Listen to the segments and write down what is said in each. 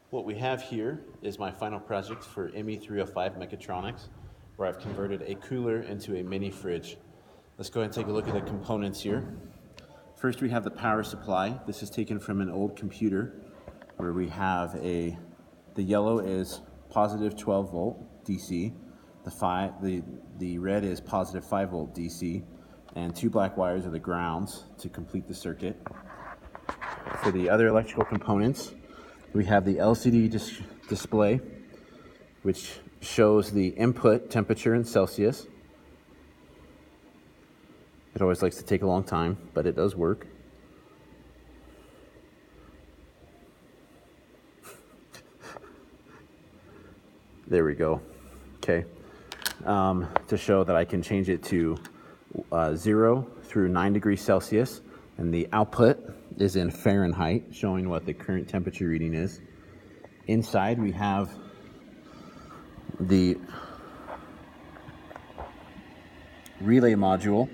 What we have here is my final project for ME305 Mechatronics, where I've converted a cooler into a mini fridge. Let's go ahead and take a look at the components here. First, we have the power supply. This is taken from an old computer where we have the yellow is positive 12 volt DC, the red is positive 5 volt DC, and two black wires are the grounds to complete the circuit. For the other electrical components, we have the LCD display, which shows the input temperature in Celsius. It always likes to take a long time, but it does work. There we go. Okay. To show that I can change it to 0 through 9 degrees Celsius, and the output is in Fahrenheit, showing what the current temperature reading is. Inside we have the relay module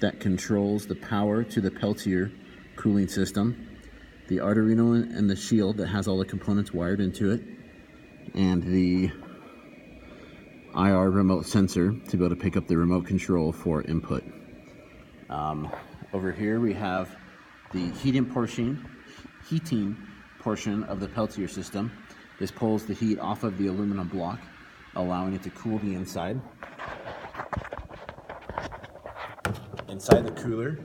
that controls the power to the Peltier cooling system, the Arduino and the shield that has all the components wired into it, and the IR remote sensor to be able to pick up the remote control for input. Over here we have the heating portion of the Peltier system. This pulls the heat off of the aluminum block, allowing it to cool the inside. Inside the cooler,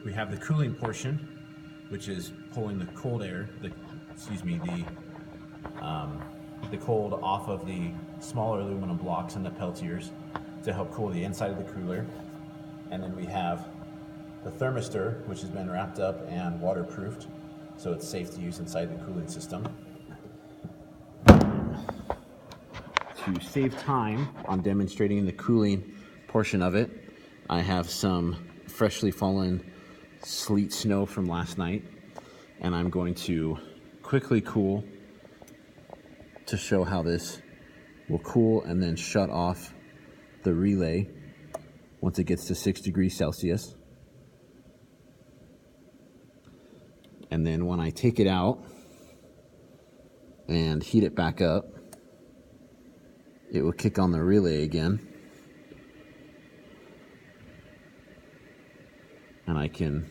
we have the cooling portion, which is pulling the cold air, the cold off of the smaller aluminum blocks in the Peltiers to help cool the inside of the cooler. And then we have the thermistor, which has been wrapped up and waterproofed, so it's safe to use inside the cooling system. To save time on demonstrating the cooling portion of it, I have some freshly fallen sleet snow from last night, and I'm going to quickly cool to show how this will cool and then shut off the relay once it gets to 6 degrees Celsius. And then when I take it out and heat it back up, it will kick on the relay again. And I can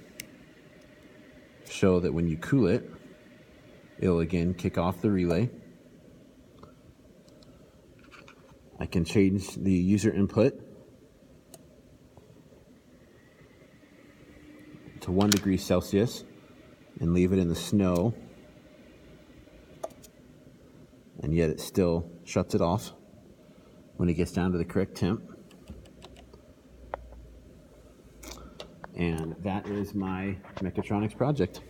show that when you cool it, it'll again kick off the relay. I can change the user input to 1 degree Celsius and leave it in the snow, and yet it still shuts it off when it gets down to the correct temp. And that is my mechatronics project.